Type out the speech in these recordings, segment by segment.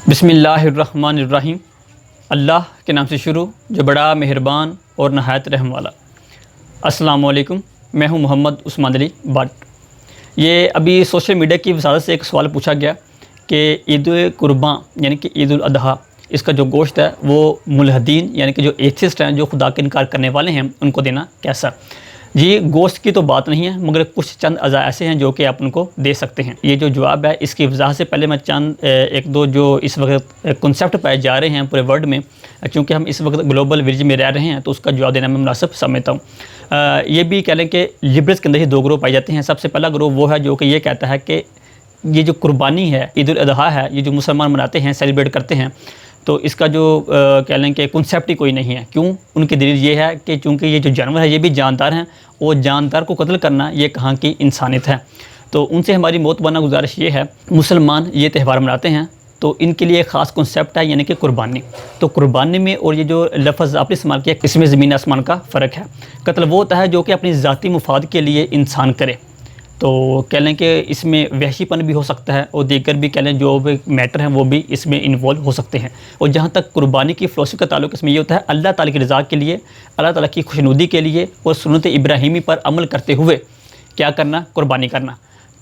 بسم اللہ الرحمن الرحیم۔ اللہ کے نام سے شروع جو بڑا مہربان اور نہایت رحم والا۔ السلام علیکم، میں ہوں محمد عثمان علی بٹ۔ یہ ابھی سوشل میڈیا کی وزارت سے ایک سوال پوچھا گیا کہ عید قربان یعنی کہ عید الاضحیٰ، اس کا جو گوشت ہے وہ ملحدین یعنی کہ جو ایتھیسٹ ہیں، جو خدا کا انکار کرنے والے ہیں، ان کو دینا کیسا؟ جی، گوشت کی تو بات نہیں ہے، مگر کچھ چند اعضاء ایسے ہیں جو کہ آپ ان کو دے سکتے ہیں۔ یہ جو جواب ہے، اس کی وضاحت سے پہلے میں چند ایک دو جو اس وقت کنسیپٹ پائے جا رہے ہیں پورے ورلڈ میں، کیونکہ ہم اس وقت گلوبل ولیج میں رہ رہے ہیں تو اس کا جواب دینا میں مناسب سمجھتا ہوں۔ یہ بھی کہہ لیں کہ لبرلس کے اندر ہی دو گروہ پائے جاتے ہیں۔ سب سے پہلا گروہ وہ ہے جو کہ یہ کہتا ہے کہ یہ جو قربانی ہے، عید الاضحیٰ ہے، یہ جو مسلمان مناتے ہیں، سیلیبریٹ کرتے ہیں، تو اس کا جو کہہ لیں کہ کنسیپٹ ہی کوئی نہیں ہے۔ کیوں؟ ان کی دلیل یہ ہے کہ چونکہ یہ جو جانور ہے یہ بھی جاندار ہیں، اور جاندار کو قتل کرنا یہ کہاں کی انسانیت ہے۔ تو ان سے ہماری معتبانہ گزارش یہ ہے، مسلمان یہ تہوار مناتے ہیں تو ان کے لیے ایک خاص کنسیپٹ ہے، یعنی کہ قربانی۔ تو قربانی میں اور یہ جو لفظ آپ نے استعمال کیا، اس میں زمین آسمان کا فرق ہے۔ قتل وہ ہوتا ہے جو کہ اپنی ذاتی مفاد کے لیے انسان کرے، تو کہہ لیں کہ اس میں وحشی پن بھی ہو سکتا ہے، اور دیگر بھی کہہ لیں جو بھی میٹر ہیں وہ بھی اس میں انوالو ہو سکتے ہیں۔ اور جہاں تک قربانی کی فلسفے کا تعلق، اس میں یہ ہوتا ہے اللہ تعالیٰ کی رضا کے لیے، اللہ تعالیٰ کی خوشنودی کے لیے اور سنت ابراہیمی پر عمل کرتے ہوئے کیا کرنا؟ قربانی کرنا۔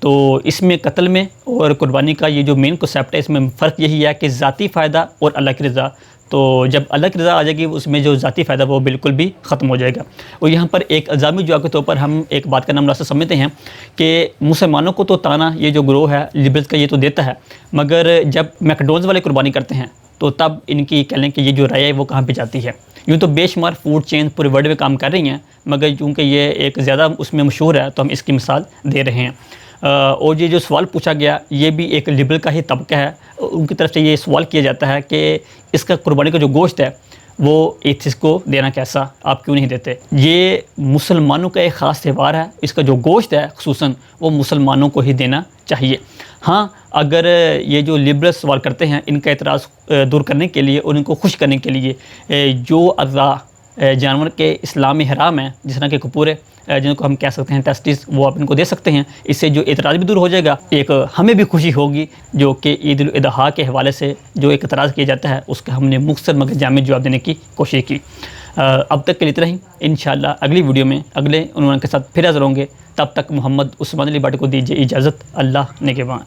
تو اس میں قتل میں اور قربانی کا یہ جو مین کنسیپٹ ہے، اس میں فرق یہی ہے کہ ذاتی فائدہ اور اللہ کی رضا۔ تو جب اللہ کی رضا آ جائے گی، اس میں جو ذاتی فائدہ وہ بالکل بھی ختم ہو جائے گا۔ اور یہاں پر ایک الزامی جواب کے طور پر ہم ایک بات کرنا مناسب سمجھتے ہیں کہ مسلمانوں کو تو تانا یہ جو گروہ ہے لبرلس کا یہ تو دیتا ہے، مگر جب میکڈونلڈز والے قربانی کرتے ہیں تو تب ان کی کہہ لیں کہ یہ جو رائے ہے وہ کہاں پہ جاتی ہے۔ یوں تو بے شمار فوڈ چین پورے ورلڈ میں کام کر رہی ہیں، مگر چونکہ یہ ایک زیادہ اس میں مشہور ہے تو ہم اس کی مثال دے رہے ہیں۔ اور یہ جو سوال پوچھا گیا، یہ بھی ایک لبرل کا ہی طبقہ ہے، ان کی طرف سے یہ سوال کیا جاتا ہے کہ اس کا قربانی کا جو گوشت ہے وہ ایتھیسٹ کو دینا کیسا؟ آپ کیوں نہیں دیتے؟ یہ مسلمانوں کا ایک خاص تہوار ہے، اس کا جو گوشت ہے خصوصاً وہ مسلمانوں کو ہی دینا چاہیے۔ ہاں، اگر یہ جو لبرل سوال کرتے ہیں، ان کا اعتراض دور کرنے کے لیے اور ان کو خوش کرنے کے لیے جو اعضاء جانور کے اسلام میں حرام ہیں، جس طرح کے کپورے جن کو ہم کہہ سکتے ہیں ٹیسٹس، وہ آپ ان کو دے سکتے ہیں۔ اس سے جو اعتراض بھی دور ہو جائے گا، ایک ہمیں بھی خوشی ہوگی جو کہ عید الاضحیٰ کے حوالے سے جو ایک اعتراض کیا جاتا ہے اس کا ہم نے مختصر مگر جامع جواب دینے کی کوشش کی۔ اب تک کے لیے اتنا ہی۔ انشاءاللہ اگلی ویڈیو میں اگلے عنوان کے ساتھ پھر حاضر ہوں گے۔ تب تک محمد عثمان علی بٹ کو دیجیے اجازت۔ اللہ نگہبان۔